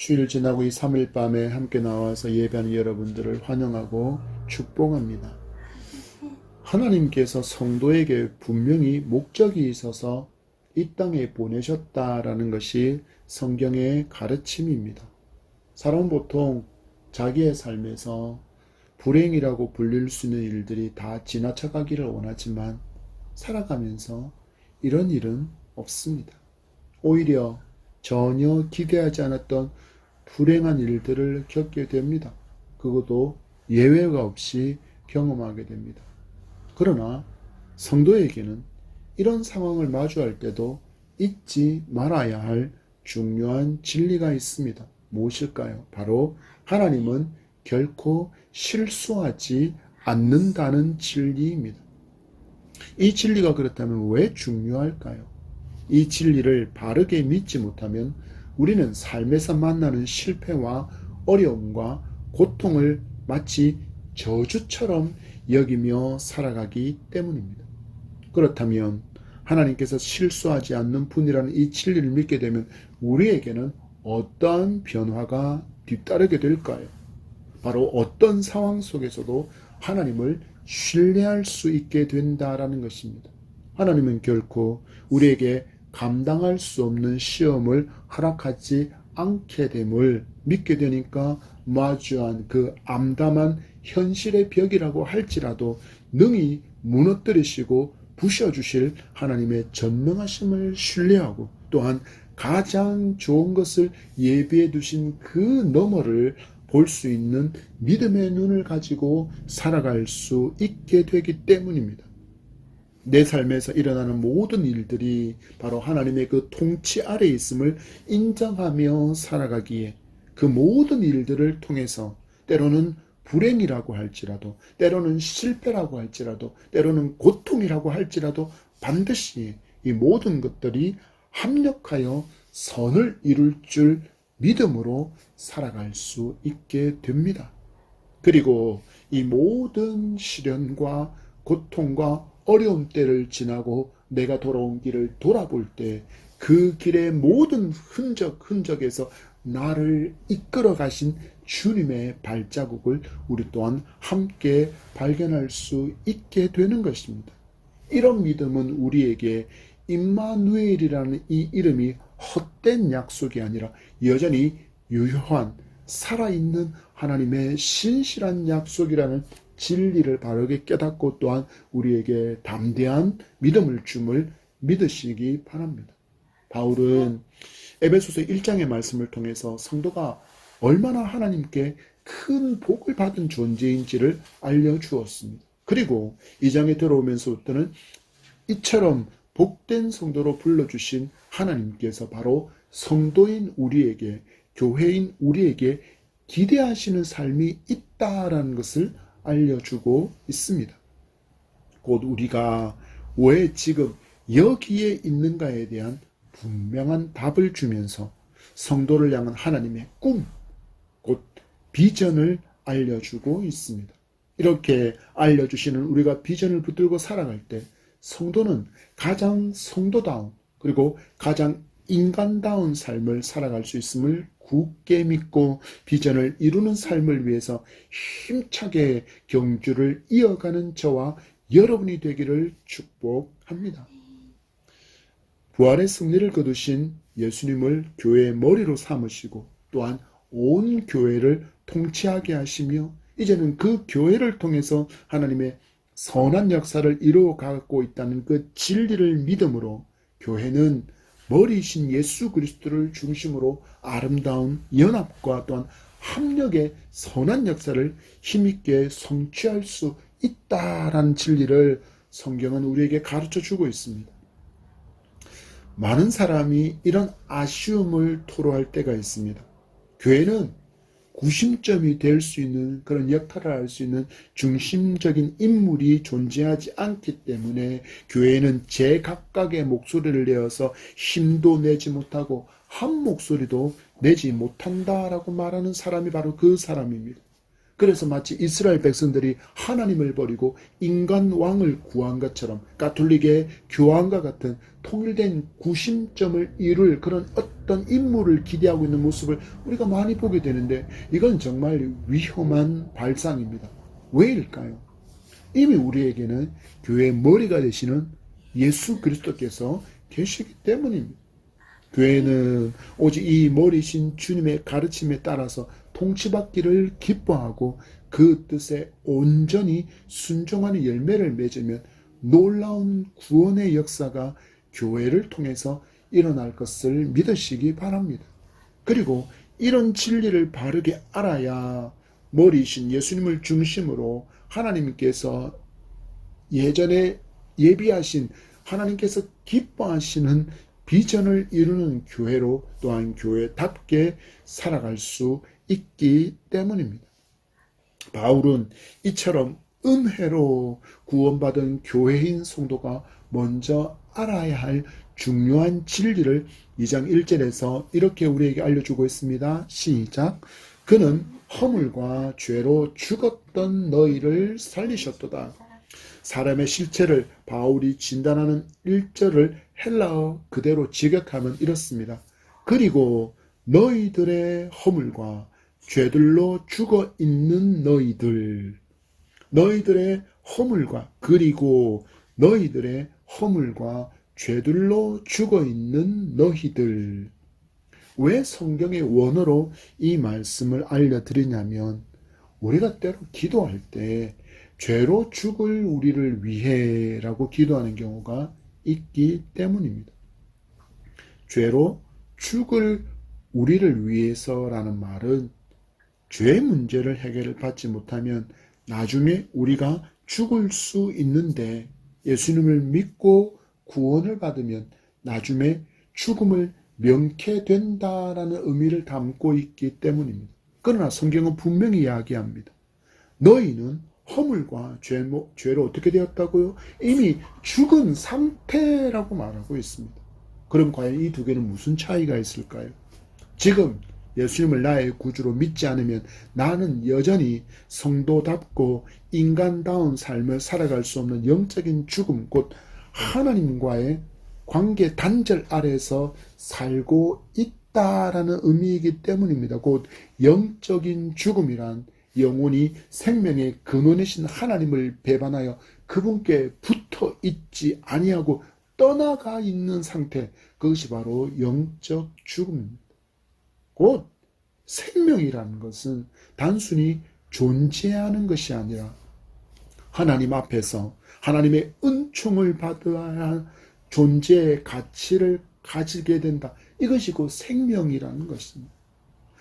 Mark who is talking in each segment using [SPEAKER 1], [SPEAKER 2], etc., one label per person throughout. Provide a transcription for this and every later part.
[SPEAKER 1] 주일 지나고 이 3일 밤에 함께 나와서 예배하는 여러분들을 환영하고 축복합니다. 하나님께서 성도에게 분명히 목적이 있어서 이 땅에 보내셨다라는 것이 성경의 가르침입니다. 사람은 보통 자기의 삶에서 불행이라고 불릴 수 있는 일들이 다 지나쳐가기를 원하지만 살아가면서 이런 일은 없습니다. 오히려 전혀 기대하지 않았던 불행한 일들을 겪게 됩니다. 그것도 예외가 없이 경험하게 됩니다. 그러나 성도에게는 이런 상황을 마주할 때도 잊지 말아야 할 중요한 진리가 있습니다. 무엇일까요? 바로 하나님은 결코 실수하지 않는다는 진리입니다. 이 진리가 그렇다면 왜 중요할까요? 이 진리를 바르게 믿지 못하면 우리는 삶에서 만나는 실패와 어려움과 고통을 마치 저주처럼 여기며 살아가기 때문입니다. 그렇다면 하나님께서 실수하지 않는 분이라는 이 진리를 믿게 되면 우리에게는 어떠한 변화가 뒤따르게 될까요? 바로 어떤 상황 속에서도 하나님을 신뢰할 수 있게 된다라는 것입니다. 하나님은 결코 우리에게 감당할 수 없는 시험을 허락하지 않게 됨을 믿게 되니까 마주한 그 암담한 현실의 벽이라고 할지라도 능히 무너뜨리시고 부셔주실 하나님의 전능하심을 신뢰하고 또한 가장 좋은 것을 예비해 두신 그 너머를 볼 수 있는 믿음의 눈을 가지고 살아갈 수 있게 되기 때문입니다. 내 삶에서 일어나는 모든 일들이 바로 하나님의 그 통치 아래에 있음을 인정하며 살아가기에 그 모든 일들을 통해서 때로는 불행이라고 할지라도 때로는 실패라고 할지라도 때로는 고통이라고 할지라도 반드시 이 모든 것들이 합력하여 선을 이룰 줄 믿음으로 살아갈 수 있게 됩니다. 그리고 이 모든 시련과 고통과 어려운 때를 지나고 내가 돌아온 길을 돌아볼 때 그 길의 모든 흔적에서 나를 이끌어 가신 주님의 발자국을 우리 또한 함께 발견할 수 있게 되는 것입니다. 이런 믿음은 우리에게 임마누엘이라는 이 이름이 헛된 약속이 아니라 여전히 유효한 살아있는 하나님의 신실한 약속이라는 진리를 바르게 깨닫고 또한 우리에게 담대한 믿음을 줌을 믿으시기 바랍니다. 바울은 에베소서 1장의 말씀을 통해서 성도가 얼마나 하나님께 큰 복을 받은 존재인지를 알려주었습니다. 그리고 2장에 들어오면서부터는 이처럼 복된 성도로 불러주신 하나님께서 바로 성도인 우리에게, 교회인 우리에게 기대하시는 삶이 있다라는 것을 알려주고 있습니다. 곧 우리가 왜 지금 여기에 있는가에 대한 분명한 답을 주면서 성도를 향한 하나님의 꿈, 곧 비전을 알려주고 있습니다. 이렇게 알려주시는 우리가 비전을 붙들고 살아갈 때 성도는 가장 성도다운 그리고 가장 인간다운 삶을 살아갈 수 있음을 굳게 믿고 비전을 이루는 삶을 위해서 힘차게 경주를 이어가는 저와 여러분이 되기를 축복합니다. 부활의 승리를 거두신 예수님을 교회의 머리로 삼으시고 또한 온 교회를 통치하게 하시며 이제는 그 교회를 통해서 하나님의 선한 역사를 이루어가고 있다는 그 진리를 믿음으로 교회는 머리이신 예수 그리스도를 중심으로 아름다운 연합과 또한 합력의 선한 역사를 힘있게 성취할 수 있다라는 진리를 성경은 우리에게 가르쳐주고 있습니다. 많은 사람이 이런 아쉬움을 토로할 때가 있습니다. 교회는 구심점이 될 수 있는 그런 역할을 할 수 있는 중심적인 인물이 존재하지 않기 때문에 교회는 제각각의 목소리를 내어서 힘도 내지 못하고 한 목소리도 내지 못한다라고 말하는 사람이 바로 그 사람입니다. 그래서 마치 이스라엘 백성들이 하나님을 버리고 인간 왕을 구한 것처럼 가톨릭의 교황과 같은 통일된 구심점을 이룰 그런 어떤 인물을 기대하고 있는 모습을 우리가 많이 보게 되는데, 이건 정말 위험한 발상입니다. 왜일까요? 이미 우리에게는 교회의 머리가 되시는 예수 그리스도께서 계시기 때문입니다. 교회는 오직 이 머리신 주님의 가르침에 따라서 통치받기를 기뻐하고 그 뜻에 온전히 순종하는 열매를 맺으면 놀라운 구원의 역사가 교회를 통해서 일어날 것을 믿으시기 바랍니다. 그리고 이런 진리를 바르게 알아야 머리이신 예수님을 중심으로 하나님께서 예전에 예비하신, 하나님께서 기뻐하시는 비전을 이루는 교회로, 또한 교회답게 살아갈 수 있기 때문입니다. 바울은 이처럼 은혜로 구원받은 교회인 성도가 먼저 알아야 할 중요한 진리를 2장 1절에서 이렇게 우리에게 알려주고 있습니다. 시작. 그는 허물과 죄로 죽었던 너희를 살리셨도다. 사람의 실체를 바울이 진단하는 1절을 헬라어 그대로 직역하면 이렇습니다. 그리고 너희들의 허물과 죄들로 죽어 있는 너희들의 허물과, 그리고 너희들의 허물과 죄들로 죽어 있는 너희들. 왜 성경의 원어로 이 말씀을 알려드리냐면, 우리가 때로 기도할 때 죄로 죽을 우리를 위해라고 기도하는 경우가 있기 때문입니다. 죄로 죽을 우리를 위해서라는 말은 죄 문제를 해결을 받지 못하면 나중에 우리가 죽을 수 있는데, 예수님을 믿고 구원을 받으면 나중에 죽음을 면케 된다라는 의미를 담고 있기 때문입니다. 그러나 성경은 분명히 이야기합니다. 너희는 허물과 죄로 어떻게 되었다고요? 이미 죽은 상태라고 말하고 있습니다. 그럼 과연 이 두 개는 무슨 차이가 있을까요? 지금 예수님을 나의 구주로 믿지 않으면 나는 여전히 성도답고 인간다운 삶을 살아갈 수 없는 영적인 죽음, 곧 하나님과의 관계 단절 아래에서 살고 있다라는 의미이기 때문입니다. 곧 영적인 죽음이란 영혼이 생명의 근원이신 하나님을 배반하여 그분께 붙어 있지 아니하고 떠나가 있는 상태, 그것이 바로 영적 죽음입니다. 곧 생명이라는 것은 단순히 존재하는 것이 아니라 하나님 앞에서 하나님의 은총을 받아야 존재의 가치를 가지게 된다. 이것이 곧 생명이라는 것입니다.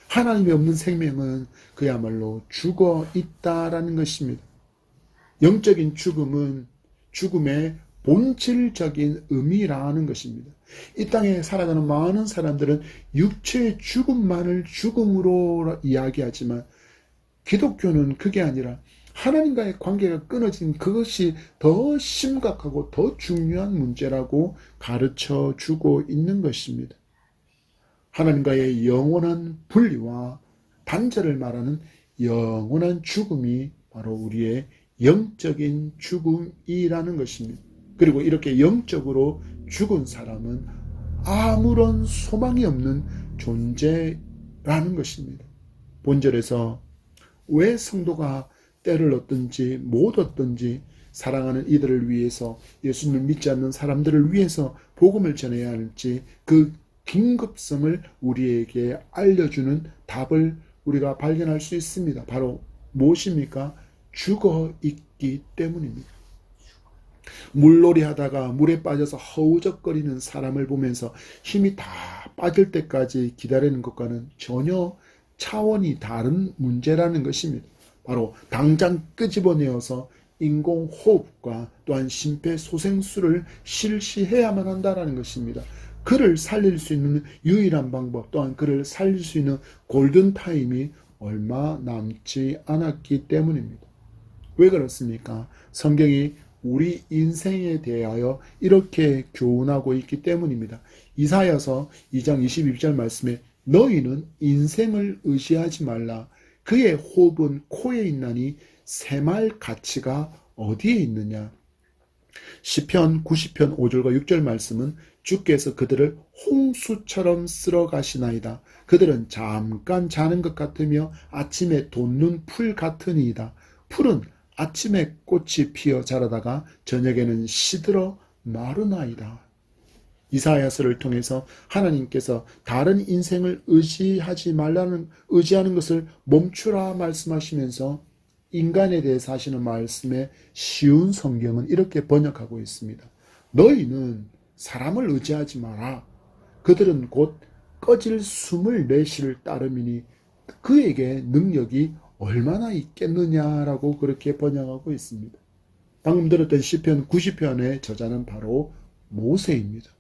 [SPEAKER 1] 하나님이 없는 생명은 그야말로 죽어 있다라는 것입니다. 영적인 죽음은 죽음의 본질적인 의미라는 것입니다. 이 땅에 살아가는 많은 사람들은 육체의 죽음만을 죽음으로 이야기하지만, 기독교는 그게 아니라 하나님과의 관계가 끊어진 그것이 더 심각하고 더 중요한 문제라고 가르쳐 주고 있는 것입니다. 하나님과의 영원한 분리와 단절을 말하는 영원한 죽음이 바로 우리의 영적인 죽음이라는 것입니다. 그리고 이렇게 영적으로 죽은 사람은 아무런 소망이 없는 존재라는 것입니다. 본절에서 왜 성도가 때를 얻든지 못 얻든지 사랑하는 이들을 위해서, 예수님을 믿지 않는 사람들을 위해서 복음을 전해야 할지, 그 긴급성을 우리에게 알려주는 답을 우리가 발견할 수 있습니다. 바로 무엇입니까? 죽어 있기 때문입니다. 물놀이 하다가 물에 빠져서 허우적거리는 사람을 보면서 힘이 다 빠질 때까지 기다리는 것과는 전혀 차원이 다른 문제라는 것입니다. 바로 당장 끄집어내어서 인공호흡과 또한 심폐소생술을 실시해야만 한다는 것입니다. 그를 살릴 수 있는 유일한 방법, 또한 그를 살릴 수 있는 골든타임이 얼마 남지 않았기 때문입니다. 왜 그렇습니까? 성경이 우리 인생에 대하여 이렇게 교훈하고 있기 때문입니다. 이사야서 2장 22절 말씀에 너희는 인생을 의지하지 말라. 그의 호흡은 코에 있나니 새말 가치가 어디에 있느냐. 시편 90편 5절과 6절 말씀은 주께서 그들을 홍수처럼 쓸어 가시나이다. 그들은 잠깐 자는 것 같으며 아침에 돋는 풀 같으니이다. 풀은 아침에 꽃이 피어 자라다가 저녁에는 시들어 마르나이다. 이사야서를 통해서 하나님께서 다른 인생을 의지하는 것을 멈추라 말씀하시면서 인간에 대해서 하시는 말씀에 쉬운 성경은 이렇게 번역하고 있습니다. 너희는 사람을 의지하지 마라. 그들은 곧 꺼질 숨을 내쉬를 따름이니 그에게 능력이 얼마나 있겠느냐라고 그렇게 번역하고 있습니다. 방금 들었던 시편 90편의 저자는 바로 모세입니다.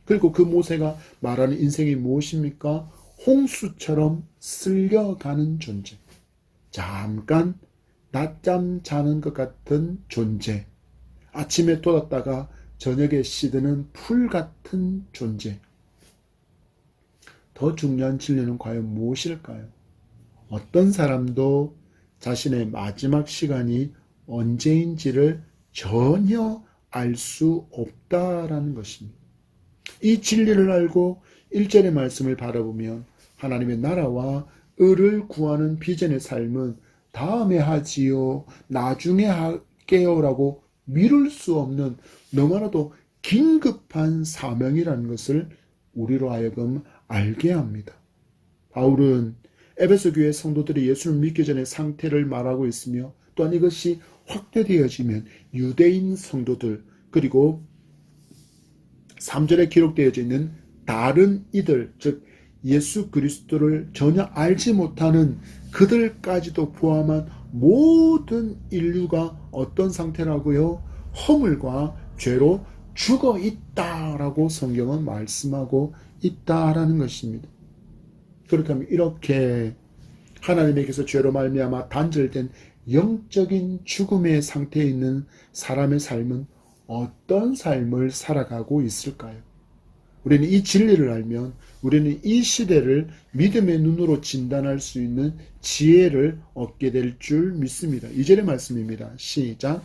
[SPEAKER 1] 그리고 그 모세가 말하는 인생이 무엇입니까? 홍수처럼 쓸려가는 존재. 잠깐 낮잠 자는 것 같은 존재. 아침에 돋았다가 저녁에 시드는 풀 같은 존재. 더 중요한 진리는 과연 무엇일까요? 어떤 사람도 자신의 마지막 시간이 언제인지를 전혀 알 수 없다라는 것입니다. 이 진리를 알고 1절의 말씀을 바라보면 하나님의 나라와 의를 구하는 비전의 삶은 다음에 하지요, 나중에 할게요 라고 미룰 수 없는 너무나도 긴급한 사명이라는 것을 우리로 하여금 알게 합니다. 바울은 에베소 교회 성도들이 예수를 믿기 전의 상태를 말하고 있으며 또한 이것이 확대되어지면 유대인 성도들 그리고 3절에 기록되어져 있는 다른 이들, 즉 예수 그리스도를 전혀 알지 못하는 그들까지도 포함한 모든 인류가 어떤 상태라고요? 허물과 죄로 죽어 있다라고 성경은 말씀하고 있다라는 것입니다. 그렇다면 이렇게 하나님에게서 죄로 말미암아 단절된 영적인 죽음의 상태에 있는 사람의 삶은 어떤 삶을 살아가고 있을까요? 우리는 이 진리를 알면 우리는 이 시대를 믿음의 눈으로 진단할 수 있는 지혜를 얻게 될 줄 믿습니다. 2절의 말씀입니다. 시작.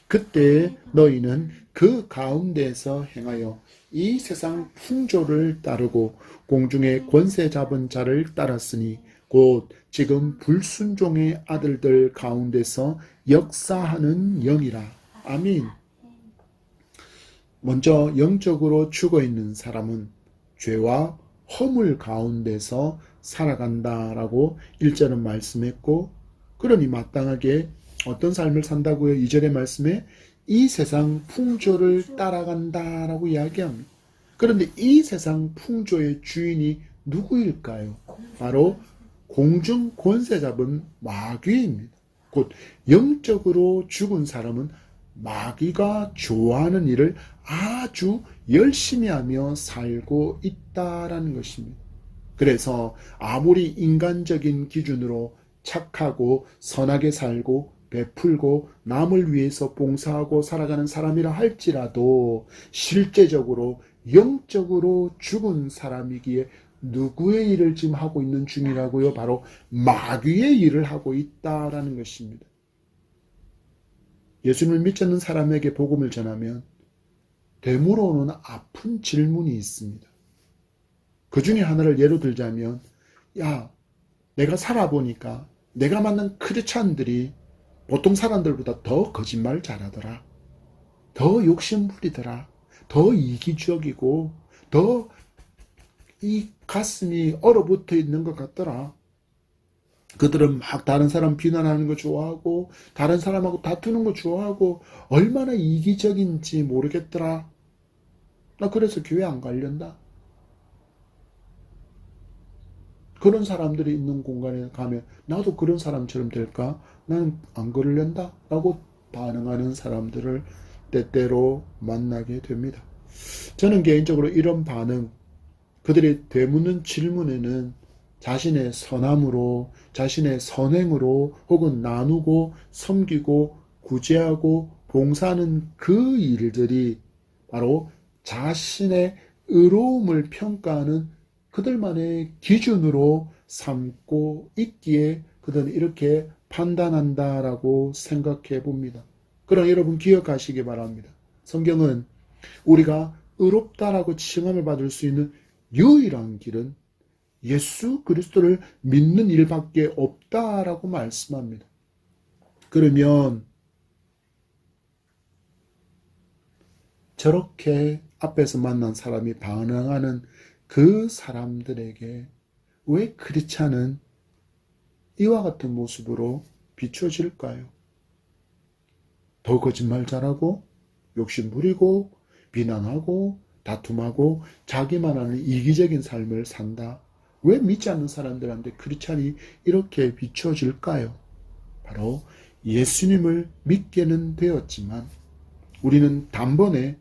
[SPEAKER 1] 그때 너희는 그 가운데에서 행하여 이 세상 풍조를 따르고 공중의 권세 잡은 자를 따랐으니 곧 지금 불순종의 아들들 가운데서 역사하는 영이라. 아멘. 먼저 영적으로 죽어있는 사람은 죄와 허물 가운데서 살아간다라고 1절은 말씀했고, 그러니 마땅하게 어떤 삶을 산다고요? 2절의 말씀에 이 세상 풍조를 따라간다라고 이야기합니다. 그런데 이 세상 풍조의 주인이 누구일까요? 바로 공중 권세 잡은 마귀입니다. 곧 영적으로 죽은 사람은 마귀가 좋아하는 일을 아주 열심히 하며 살고 있다라는 것입니다. 그래서 아무리 인간적인 기준으로 착하고 선하게 살고 베풀고 남을 위해서 봉사하고 살아가는 사람이라 할지라도 실제적으로 영적으로 죽은 사람이기에 누구의 일을 지금 하고 있는 중이라고요? 바로 마귀의 일을 하고 있다라는 것입니다. 예수님을 믿지 않는 사람에게 복음을 전하면 되물어 오는 아픈 질문이 있습니다. 그 중에 하나를 예로 들자면, 야, 내가 살아보니까 내가 만난 크리스찬들이 보통 사람들보다 더 거짓말 잘하더라. 더 욕심부리더라. 더 이기적이고 더 이 가슴이 얼어붙어 있는 것 같더라. 그들은 막 다른 사람 비난하는 거 좋아하고 다른 사람하고 다투는 거 좋아하고 얼마나 이기적인지 모르겠더라. 나 그래서 교회 안 가련다. 그런 사람들이 있는 공간에 가면 나도 그런 사람처럼 될까? 나는 안 그러련다 라고 반응하는 사람들을 때때로 만나게 됩니다. 저는 개인적으로 이런 반응, 그들이 되묻는 질문에는 자신의 선함으로, 자신의 선행으로 혹은 나누고 섬기고 구제하고 봉사하는 그 일들이 바로 자신의 의로움을 평가하는 그들만의 기준으로 삼고 있기에 그들은 이렇게 판단한다라고 생각해 봅니다. 그러나 여러분 기억하시기 바랍니다. 성경은 우리가 의롭다라고 칭함을 받을 수 있는 유일한 길은 예수 그리스도를 믿는 일밖에 없다라고 말씀합니다. 그러면 저렇게 앞에서 만난 사람이 반응하는 그 사람들에게 왜 크리스찬은 이와 같은 모습으로 비춰질까요? 더 거짓말 잘하고 욕심 부리고 비난하고 다툼하고 자기만 하는 이기적인 삶을 산다. 왜 믿지 않는 사람들한테 크리스찬이 이렇게 비춰질까요? 바로 예수님을 믿게는 되었지만 우리는 단번에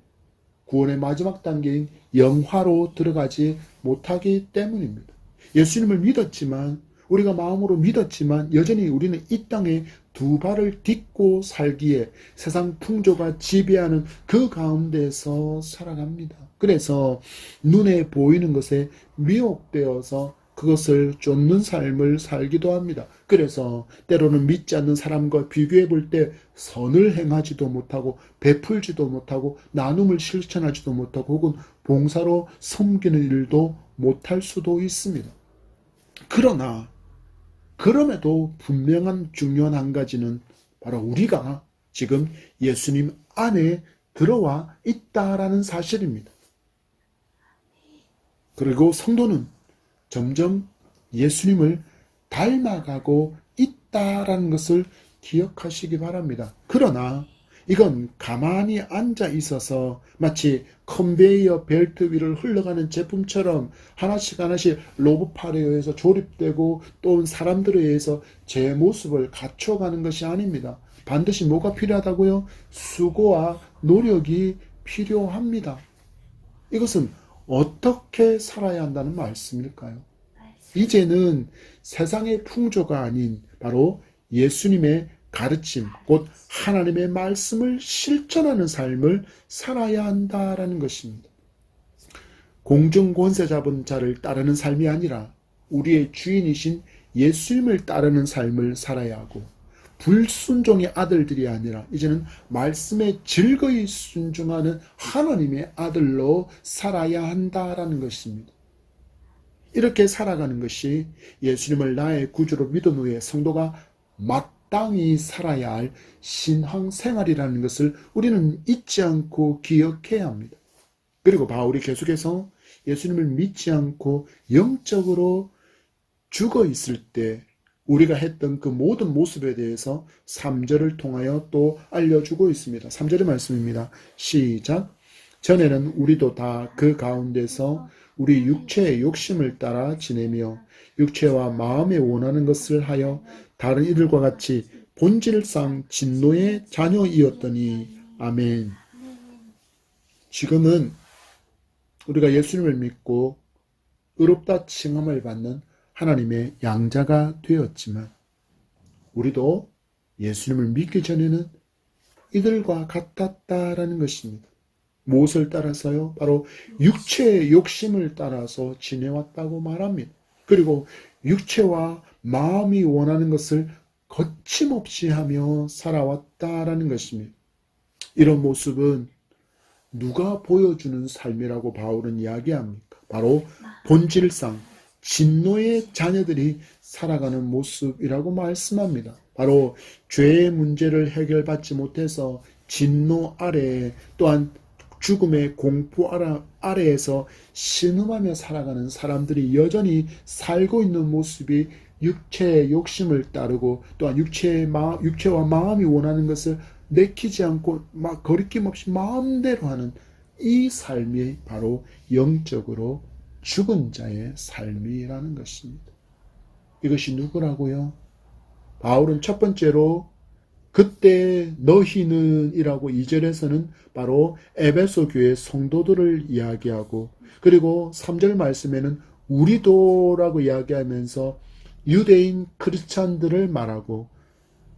[SPEAKER 1] 구원의 마지막 단계인 영화로 들어가지 못하기 때문입니다. 예수님을 믿었지만 우리가 마음으로 믿었지만 여전히 우리는 이 땅에 두 발을 딛고 살기에 세상 풍조가 지배하는 그 가운데서 살아갑니다. 그래서 눈에 보이는 것에 미혹되어서 그것을 쫓는 삶을 살기도 합니다. 그래서 때로는 믿지 않는 사람과 비교해 볼 때 선을 행하지도 못하고 베풀지도 못하고 나눔을 실천하지도 못하고 혹은 봉사로 섬기는 일도 못할 수도 있습니다. 그러나 그럼에도 분명한 중요한 한 가지는 바로 우리가 지금 예수님 안에 들어와 있다라는 사실입니다. 그리고 성도는 점점 예수님을 닮아가고 있다라는 것을 기억하시기 바랍니다. 그러나 이건 가만히 앉아 있어서 마치 컨베이어 벨트 위를 흘러가는 제품처럼 하나씩 하나씩 로봇팔에 의해서 조립되고 또 사람들에 의해서 제 모습을 갖춰가는 것이 아닙니다. 반드시 뭐가 필요하다고요? 수고와 노력이 필요합니다. 이것은 어떻게 살아야 한다는 말씀일까요? 이제는 세상의 풍조가 아닌 바로 예수님의 가르침, 곧 하나님의 말씀을 실천하는 삶을 살아야 한다라는 것입니다. 공중 권세 잡은 자를 따르는 삶이 아니라 우리의 주인이신 예수님을 따르는 삶을 살아야 하고 불순종의 아들들이 아니라 이제는 말씀에 즐거이 순종하는 하나님의 아들로 살아야 한다라는 것입니다. 이렇게 살아가는 것이 예수님을 나의 구주로 믿은 후에 성도가 마땅히 살아야 할 신앙생활이라는 것을 우리는 잊지 않고 기억해야 합니다. 그리고 바울이 계속해서 예수님을 믿지 않고 영적으로 죽어 있을 때 우리가 했던 그 모든 모습에 대해서 3절을 통하여 또 알려주고 있습니다. 3절의 말씀입니다. 시작. 전에는 우리도 다 그 가운데서 우리 육체의 욕심을 따라 지내며 육체와 마음에 원하는 것을 하여 다른 이들과 같이 본질상 진노의 자녀이었더니 아멘. 지금은 우리가 예수님을 믿고 의롭다 칭함을 받는 하나님의 양자가 되었지만 우리도 예수님을 믿기 전에는 이들과 같았다라는 것입니다. 무엇을 따라서요? 바로 육체의 욕심을 따라서 지내왔다고 말합니다. 그리고 육체와 마음이 원하는 것을 거침없이 하며 살아왔다라는 것입니다. 이런 모습은 누가 보여주는 삶이라고 바울은 이야기합니까? 바로 본질상 진노의 자녀들이 살아가는 모습이라고 말씀합니다. 바로 죄의 문제를 해결받지 못해서 진노 아래에 또한 죽음의 공포 아래에서 신음하며 살아가는 사람들이 여전히 살고 있는 모습이 육체의 욕심을 따르고 또한 육체와 마음이 원하는 것을 내키지 않고 거리낌 없이 마음대로 하는 이 삶이 바로 영적으로 죽은 자의 삶이라는 것입니다. 이것이 누구라고요? 바울은 첫 번째로 그때 너희는 이라고 2절에서는 바로 에베소 교회 성도들을 이야기하고 그리고 3절 말씀에는 우리도라고 이야기하면서 유대인 크리스찬들을 말하고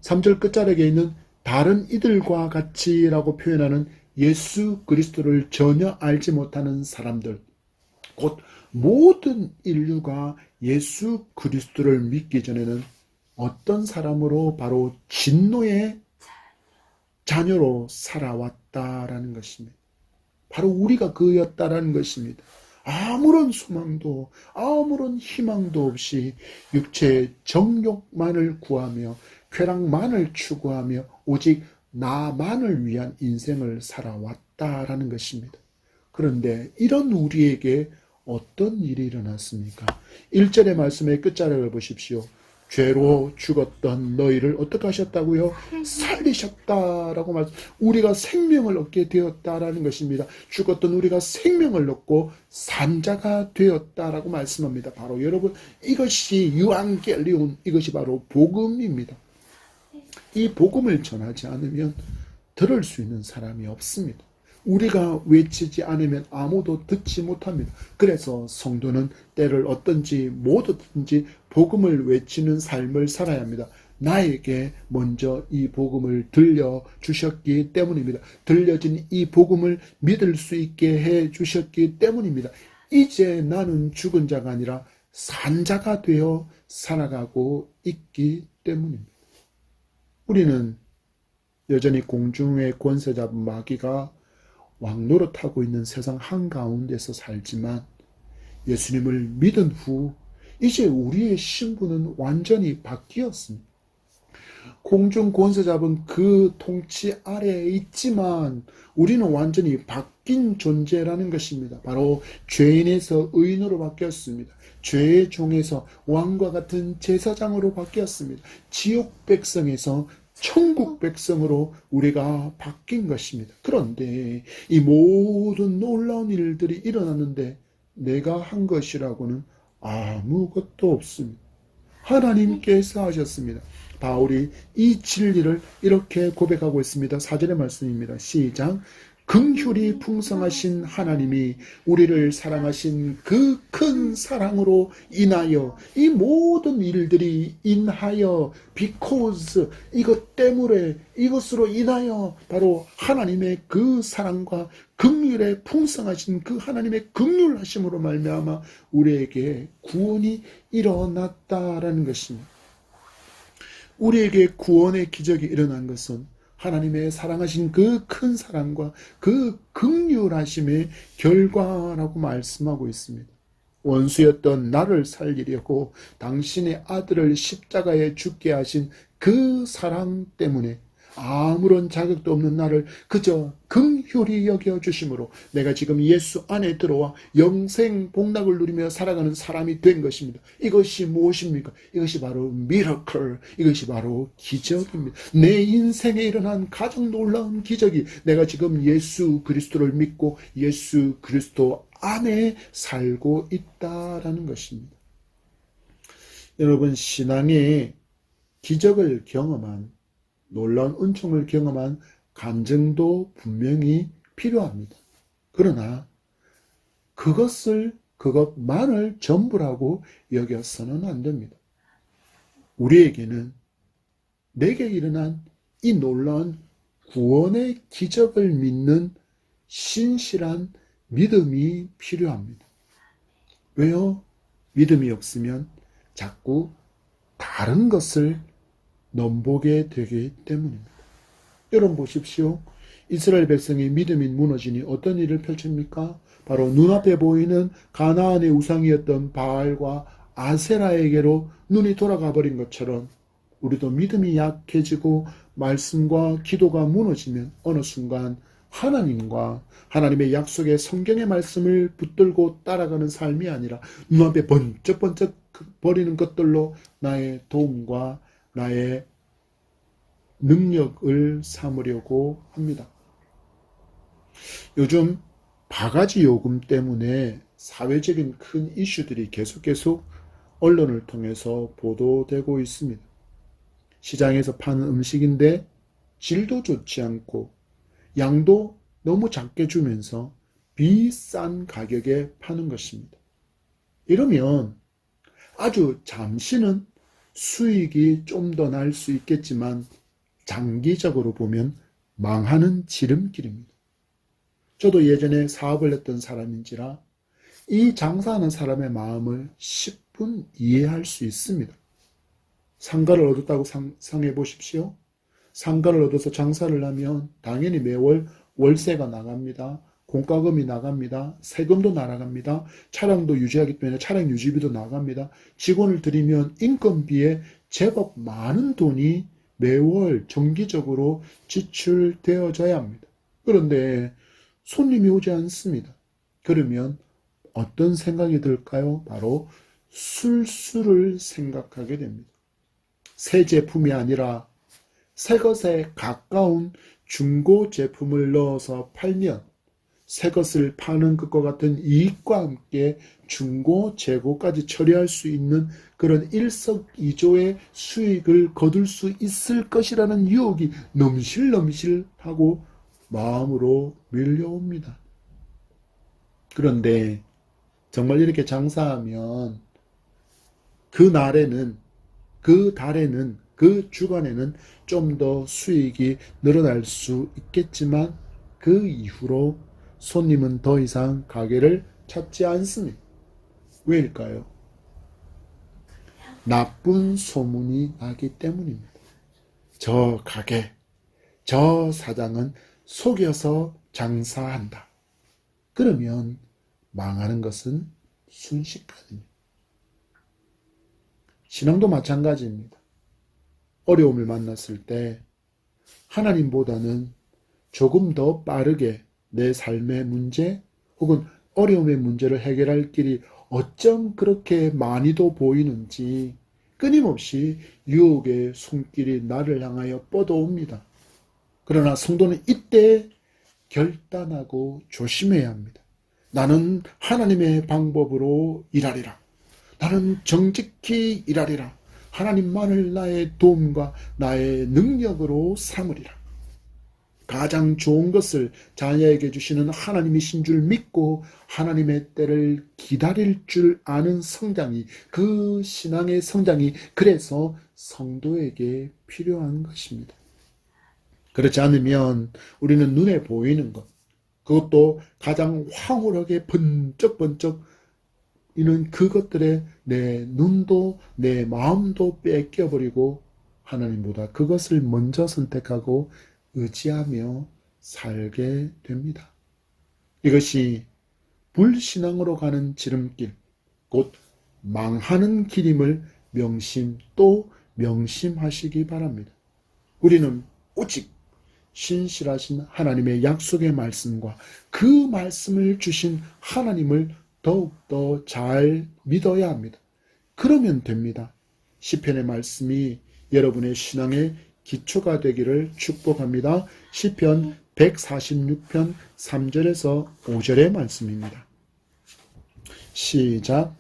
[SPEAKER 1] 3절 끝자락에 있는 다른 이들과 같이라고 표현하는 예수 그리스도를 전혀 알지 못하는 사람들 곧 모든 인류가 예수 그리스도를 믿기 전에는 어떤 사람으로 바로 진노의 자녀로 살아왔다라는 것입니다. 바로 우리가 그였다라는 것입니다. 아무런 소망도 아무런 희망도 없이 육체의 정욕만을 구하며 쾌락만을 추구하며 오직 나만을 위한 인생을 살아왔다라는 것입니다. 그런데 이런 우리에게 어떤 일이 일어났습니까? 1절의 말씀의 끝자락을 보십시오. 죄로 죽었던 너희를 어떻게 하셨다고요? 살리셨다라고 말씀. 우리가 생명을 얻게 되었다라는 것입니다. 죽었던 우리가 생명을 얻고 산자가 되었다라고 말씀합니다. 바로 여러분, 이것이 유앙겔리온, 이것이 바로 복음입니다. 이 복음을 전하지 않으면 들을 수 있는 사람이 없습니다. 우리가 외치지 않으면 아무도 듣지 못합니다. 그래서 성도는 때를 얻든지 못 얻든지 복음을 외치는 삶을 살아야 합니다. 나에게 먼저 이 복음을 들려주셨기 때문입니다. 들려진 이 복음을 믿을 수 있게 해주셨기 때문입니다. 이제 나는 죽은 자가 아니라 산 자가 되어 살아가고 있기 때문입니다. 우리는 여전히 공중의 권세 잡은 마귀가 왕노릇하고 있는 세상 한가운데서 살지만 예수님을 믿은 후 이제 우리의 신분은 완전히 바뀌었습니다. 공중 권세 잡은 그 통치 아래에 있지만 우리는 완전히 바뀐 존재라는 것입니다. 바로 죄인에서 의인으로 바뀌었습니다. 죄의 종에서 왕과 같은 제사장으로 바뀌었습니다. 지옥 백성에서 천국 백성으로 우리가 바뀐 것입니다. 그런데 이 모든 놀라운 일들이 일어났는데 내가 한 것이라고는 아무것도 없습니다. 하나님께서 하셨습니다. 바울이 이 진리를 이렇게 고백하고 있습니다. 4절의 말씀입니다. 시작. 긍휼이 풍성하신 하나님이 우리를 사랑하신 그 큰 사랑으로 인하여 이 모든 일들이 인하여 because 이것 때문에 이것으로 인하여 바로 하나님의 그 사랑과 긍휼에 풍성하신 그 하나님의 긍휼하심으로 말미암아 우리에게 구원이 일어났다라는 것입니다. 우리에게 구원의 기적이 일어난 것은 하나님의 사랑하신 그 큰 사랑과 그 긍휼하심의 결과라고 말씀하고 있습니다. 원수였던 나를 살리려고 당신의 아들을 십자가에 죽게 하신 그 사랑 때문에 아무런 자격도 없는 나를 그저 긍휼히 여겨주심으로 내가 지금 예수 안에 들어와 영생 복락을 누리며 살아가는 사람이 된 것입니다. 이것이 무엇입니까? 이것이 바로 미러클, 이것이 바로 기적입니다. 내 인생에 일어난 가장 놀라운 기적이 내가 지금 예수 그리스도를 믿고 예수 그리스도 안에 살고 있다라는 것입니다. 여러분, 신앙의 기적을 경험한 놀라운 은총을 경험한 감정도 분명히 필요합니다. 그러나 그것만을 전부라고 여겨서는 안 됩니다. 우리에게는 내게 일어난 이 놀라운 구원의 기적을 믿는 신실한 믿음이 필요합니다. 왜요? 믿음이 없으면 자꾸 다른 것을 넘보게 되기 때문입니다. 여러분 보십시오. 이스라엘 백성이 믿음이 무너지니 어떤 일을 펼칩니까? 바로 눈앞에 보이는 가나안의 우상이었던 바알과 아세라에게로 눈이 돌아가 버린 것처럼 우리도 믿음이 약해지고 말씀과 기도가 무너지면 어느 순간 하나님과 하나님의 약속의 성경의 말씀을 붙들고 따라가는 삶이 아니라 눈앞에 번쩍번쩍 버리는 것들로 나의 도움과 나의 능력을 삼으려고 합니다. 요즘 바가지 요금 때문에 사회적인 큰 이슈들이 계속 언론을 통해서 보도되고 있습니다. 시장에서 파는 음식인데 질도 좋지 않고 양도 너무 작게 주면서 비싼 가격에 파는 것입니다. 이러면 아주 잠시는 수익이 좀 더 날 수 있겠지만 장기적으로 보면 망하는 지름길입니다. 저도 예전에 사업을 했던 사람인지라 이 장사하는 사람의 마음을 10분 이해할 수 있습니다. 상가를 얻었다고 상해 보십시오. 상가를 얻어서 장사를 하면 당연히 매월 월세가 나갑니다. 공과금이 나갑니다. 세금도 날아갑니다. 차량도 유지하기 때문에 차량 유지비도 나갑니다. 직원을 들이면 인건비에 제법 많은 돈이 매월 정기적으로 지출되어져야 합니다. 그런데 손님이 오지 않습니다. 그러면 어떤 생각이 들까요? 바로 술수를 생각하게 됩니다. 새 제품이 아니라 새 것에 가까운 중고 제품을 넣어서 팔면 새 것을 파는 것과 같은 이익과 함께 중고, 재고까지 처리할 수 있는 그런 일석이조의 수익을 거둘 수 있을 것이라는 유혹이 넘실넘실하고 마음으로 밀려옵니다. 그런데 정말 이렇게 장사하면 그 달에는, 그 주간에는 좀 더 수익이 늘어날 수 있겠지만 그 이후로 손님은 더 이상 가게를 찾지 않습니다. 왜일까요? 나쁜 소문이 나기 때문입니다. 저 가게, 저 사장은 속여서 장사한다. 그러면 망하는 것은 순식간입니다. 신앙도 마찬가지입니다. 어려움을 만났을 때 하나님보다는 조금 더 빠르게 내 삶의 문제 혹은 어려움의 문제를 해결할 길이 어쩜 그렇게 많이도 보이는지 끊임없이 유혹의 손길이 나를 향하여 뻗어옵니다. 그러나 성도는 이때 결단하고 조심해야 합니다. 나는 하나님의 방법으로 일하리라. 나는 정직히 일하리라. 하나님만을 나의 도움과 나의 능력으로 삼으리라. 가장 좋은 것을 자녀에게 주시는 하나님이신 줄 믿고 하나님의 때를 기다릴 줄 아는 성장이, 그 신앙의 성장이 그래서 성도에게 필요한 것입니다. 그렇지 않으면 우리는 눈에 보이는 것, 그것도 가장 황홀하게 번쩍번쩍 이는 그것들에 내 눈도 내 마음도 뺏겨버리고 하나님보다 그것을 먼저 선택하고 의지하며 살게 됩니다. 이것이 불신앙으로 가는 지름길, 곧 망하는 길임을 또 명심하시기 바랍니다. 우리는 오직 신실하신 하나님의 약속의 말씀과 그 말씀을 주신 하나님을 더욱더 잘 믿어야 합니다. 그러면 됩니다. 시편의 말씀이 여러분의 신앙의 기초가 되기를 축복합니다. 시편 146편 3절에서 5절의 말씀입니다. 시작.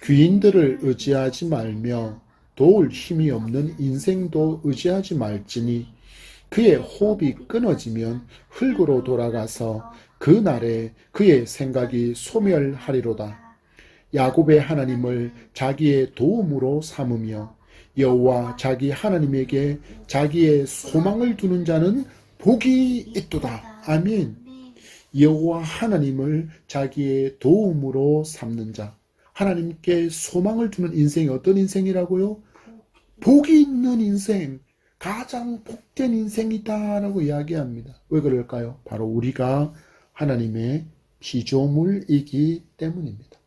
[SPEAKER 1] 귀인들을 의지하지 말며 도울 힘이 없는 인생도 의지하지 말지니 그의 호흡이 끊어지면 흙으로 돌아가서 그 날에 그의 생각이 소멸하리로다. 야곱의 하나님을 자기의 도움으로 삼으며 여호와 자기 하나님에게 자기의 소망을 두는 자는 복이 있도다. 아멘. 여호와 하나님을 자기의 도움으로 삼는 자, 하나님께 소망을 두는 인생이 어떤 인생이라고요? 복이 있는 인생, 가장 복된 인생이다라고 이야기합니다. 왜 그럴까요? 바로 우리가 하나님의 피조물이기 때문입니다.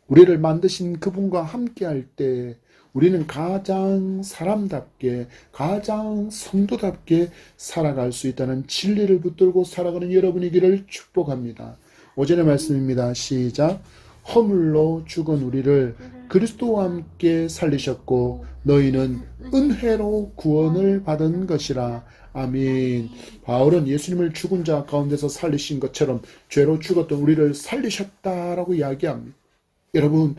[SPEAKER 1] 우리를 만드신 그분과 함께할 때 우리는 가장 사람답게, 가장 성도답게 살아갈 수 있다는 진리를 붙들고 살아가는 여러분이기를 축복합니다. 5절의 말씀입니다. 시작. 허물로 죽은 우리를 그리스도와 함께 살리셨고 너희는 은혜로 구원을 받은 것이라. 아멘. 바울은 예수님을 죽은 자 가운데서 살리신 것처럼 죄로 죽었던 우리를 살리셨다라고 이야기합니다. 여러분,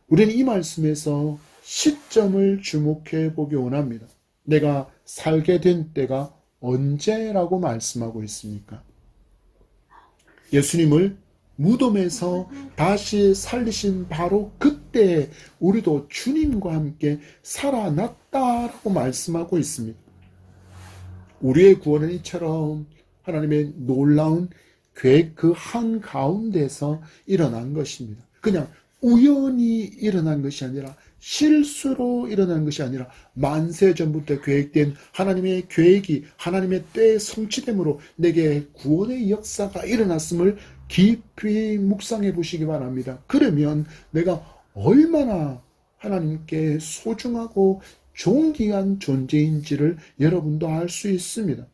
[SPEAKER 1] 우리는 이 말씀에서 시점을 주목해 보기 원합니다. 내가 살게 된 때가 언제라고 말씀하고 있습니까? 예수님을 무덤에서 다시 살리신 바로 그때 우리도 주님과 함께 살아났다라고 말씀하고 있습니다. 우리의 구원은 이처럼 하나님의 놀라운 계획 그 한가운데서 일어난 것입니다. 그냥 우연히 일어난 것이 아니라 실수로 일어나는 것이 아니라 만세 전부터 계획된 하나님의 계획이 하나님의 때에 성취됨으로 내게 구원의 역사가 일어났음을 깊이 묵상해 보시기 바랍니다. 그러면 내가 얼마나 하나님께 소중하고 존귀한 존재인지를 여러분도 알 수 있습니다.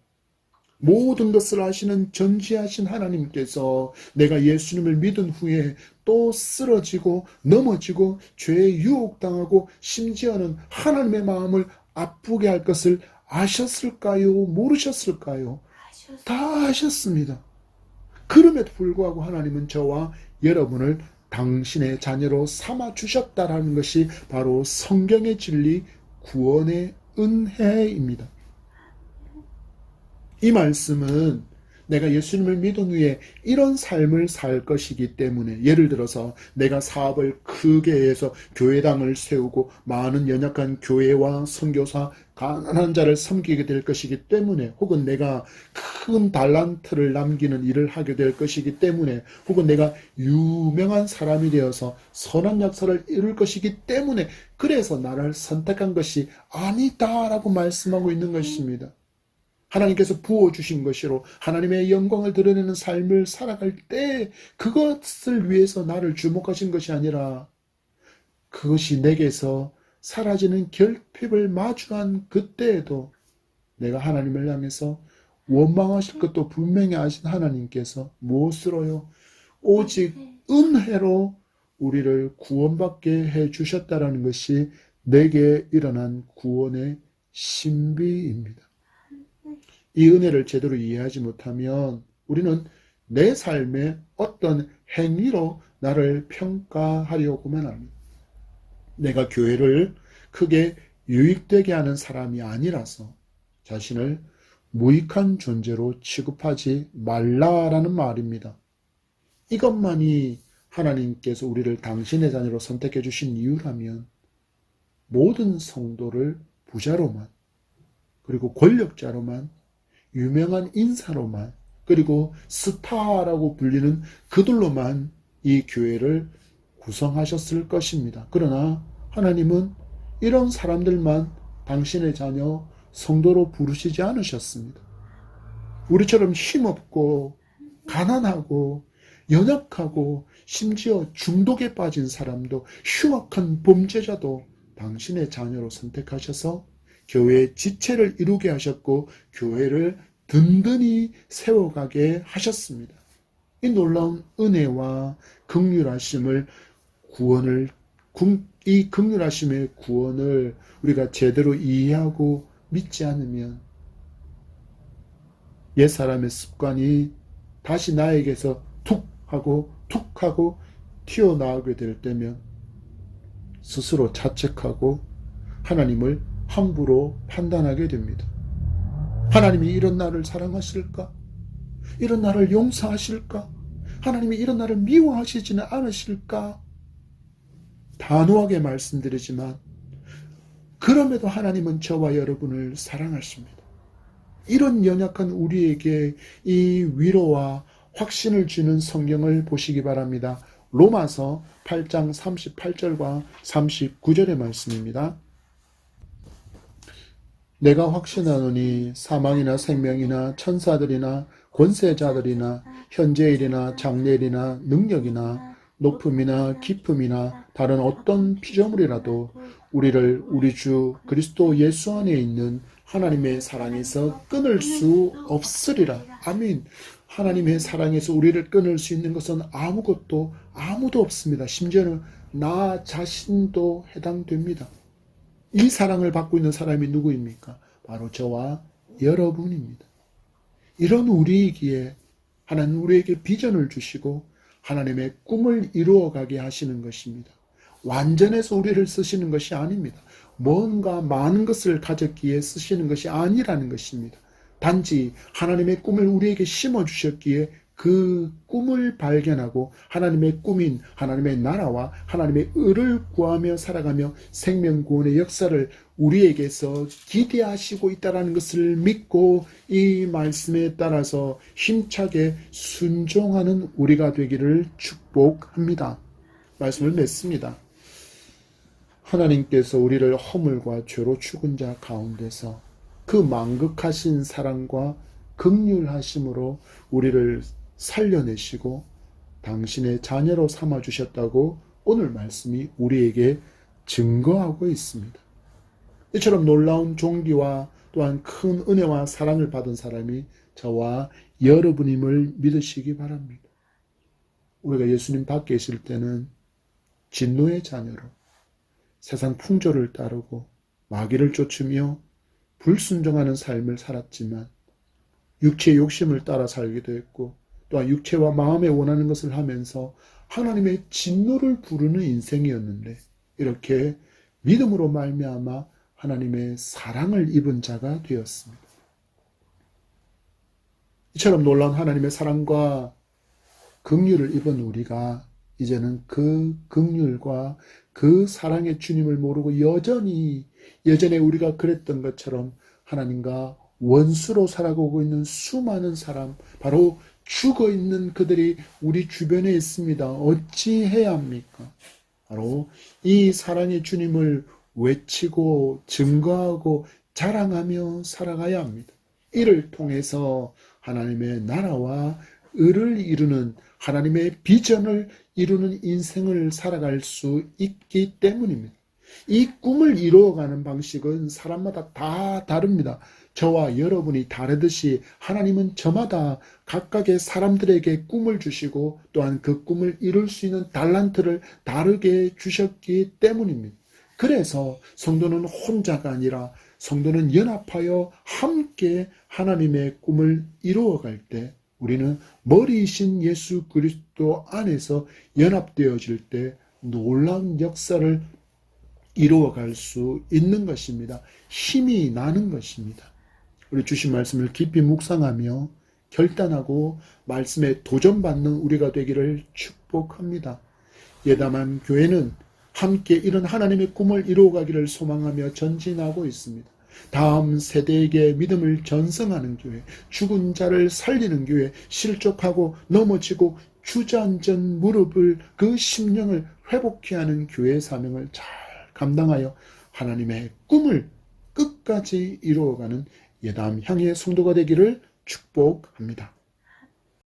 [SPEAKER 1] 모든 것을 아시는 전지하신 하나님께서 내가 예수님을 믿은 후에 또 쓰러지고 넘어지고 죄에 유혹당하고 심지어는 하나님의 마음을 아프게 할 것을 아셨을까요? 모르셨을까요? 다 아셨습니다. 그럼에도 불구하고 하나님은 저와 여러분을 당신의 자녀로 삼아주셨다라는 것이 바로 성경의 진리, 구원의 은혜입니다. 이 말씀은 내가 예수님을 믿은 후에 이런 삶을 살 것이기 때문에, 예를 들어서 내가 사업을 크게 해서 교회당을 세우고 많은 연약한 교회와 선교사, 가난한 자를 섬기게 될 것이기 때문에, 혹은 내가 큰 달란트를 남기는 일을 하게 될 것이기 때문에, 혹은 내가 유명한 사람이 되어서 선한 역사를 이룰 것이기 때문에, 그래서 나를 선택한 것이 아니다라고 말씀하고 있는 것입니다. 하나님께서 부어주신 것이로 하나님의 영광을 드러내는 삶을 살아갈 때 그것을 위해서 나를 주목하신 것이 아니라, 그것이 내게서 사라지는 결핍을 마주한 그때에도 내가 하나님을 향해서 원망하실 것도 분명히 아신 하나님께서 무엇으로요? 오직 은혜로 우리를 구원받게 해주셨다라는 것이 내게 일어난 구원의 신비입니다. 이 은혜를 제대로 이해하지 못하면 우리는 내 삶의 어떤 행위로 나를 평가하려고만 합니다. 내가 교회를 크게 유익되게 하는 사람이 아니라서 자신을 무익한 존재로 취급하지 말라라는 말입니다. 이것만이 하나님께서 우리를 당신의 자녀로 선택해 주신 이유라면 모든 성도를 부자로만, 그리고 권력자로만, 유명한 인사로만, 그리고 스타라고 불리는 그들로만 이 교회를 구성하셨을 것입니다. 그러나 하나님은 이런 사람들만 당신의 자녀, 성도로 부르시지 않으셨습니다. 우리처럼 힘없고 가난하고 연약하고 심지어 중독에 빠진 사람도, 흉악한 범죄자도 당신의 자녀로 선택하셔서 교회의 지체를 이루게 하셨고 교회를 든든히 세워가게 하셨습니다. 이 놀라운 은혜와 긍휼하심을, 이 긍휼하심의 구원을 우리가 제대로 이해하고 믿지 않으면 옛사람의 습관이 다시 나에게서 툭 하고 튀어나오게 될 때면 스스로 자책하고 하나님을 함부로 판단하게 됩니다. 하나님이 이런 나를 사랑하실까? 이런 나를 용서하실까? 하나님이 이런 나를 미워하시지는 않으실까? 단호하게 말씀드리지만 그럼에도 하나님은 저와 여러분을 사랑하십니다. 이런 연약한 우리에게 이 위로와 확신을 주는 성경을 보시기 바랍니다. 로마서 8장 38절과 39절의 말씀입니다. 내가 확신하노니 사망이나 생명이나 천사들이나 권세자들이나 현재일이나 장래일이나 능력이나 높음이나 깊음이나 다른 어떤 피조물이라도 우리를 우리 주 그리스도 예수 안에 있는 하나님의 사랑에서 끊을 수 없으리라. 아멘. 하나님의 사랑에서 우리를 끊을 수 있는 것은 아무도 없습니다. 심지어는 나 자신도 해당됩니다. 이 사랑을 받고 있는 사람이 누구입니까? 바로 저와 여러분입니다. 이런 우리이기에 하나님 우리에게 비전을 주시고 하나님의 꿈을 이루어가게 하시는 것입니다. 완전해서 우리를 쓰시는 것이 아닙니다. 뭔가 많은 것을 가졌기에 쓰시는 것이 아니라는 것입니다. 단지 하나님의 꿈을 우리에게 심어주셨기에 그 꿈을 발견하고 하나님의 꿈인 하나님의 나라와 하나님의 의를 구하며 살아가며 생명구원의 역사를 우리에게서 기대하시고 있다는 것을 믿고 이 말씀에 따라서 힘차게 순종하는 우리가 되기를 축복합니다. 말씀을 맺습니다. 하나님께서 우리를 허물과 죄로 죽은 자 가운데서 그 만극하신 사랑과 긍휼하심으로 우리를 살려내시고 당신의 자녀로 삼아주셨다고 오늘 말씀이 우리에게 증거하고 있습니다. 이처럼 놀라운 종기와 또한 큰 은혜와 사랑을 받은 사람이 저와 여러분임을 믿으시기 바랍니다. 우리가 예수님 밖에 있을 때는 진노의 자녀로 세상 풍조를 따르고 마귀를 쫓으며 불순종하는 삶을 살았지만 육체의 욕심을 따라 살기도 했고 또한 육체와 마음에 원하는 것을 하면서 하나님의 진노를 부르는 인생이었는데 이렇게 믿음으로 말미암아 하나님의 사랑을 입은 자가 되었습니다. 이처럼 놀라운 하나님의 사랑과 긍휼을 입은 우리가 이제는 그 긍휼과 그 사랑의 주님을 모르고 예전에 우리가 그랬던 것처럼 하나님과 원수로 살아가고 있는 수많은 사람, 바로 죽어있는 그들이 우리 주변에 있습니다. 어찌해야 합니까? 바로 이 사랑의 주님을 외치고 증거하고 자랑하며 살아가야 합니다. 이를 통해서 하나님의 나라와 의를 이루는 하나님의 비전을 이루는 인생을 살아갈 수 있기 때문입니다. 이 꿈을 이루어가는 방식은 사람마다 다 다릅니다. 저와 여러분이 다르듯이 하나님은 저마다 각각의 사람들에게 꿈을 주시고 또한 그 꿈을 이룰 수 있는 달란트를 다르게 주셨기 때문입니다. 그래서 성도는 혼자가 아니라 성도는 연합하여 함께 하나님의 꿈을 이루어갈 때 우리는 머리이신 예수 그리스도 안에서 연합되어질 때 놀라운 역사를 이루어갈 수 있는 것입니다. 힘이 나는 것입니다. 우리 주신 말씀을 깊이 묵상하며 결단하고 말씀에 도전받는 우리가 되기를 축복합니다. 예담한 교회는 함께 이런 하나님의 꿈을 이루어가기를 소망하며 전진하고 있습니다. 다음 세대에게 믿음을 전승하는 교회, 죽은 자를 살리는 교회, 실족하고 넘어지고 주저앉은 무릎을 그 심령을 회복케 하는 교회의 사명을 잘 감당하여 하나님의 꿈을 끝까지 이루어가는 예담 향의 성도가 되기를 축복합니다.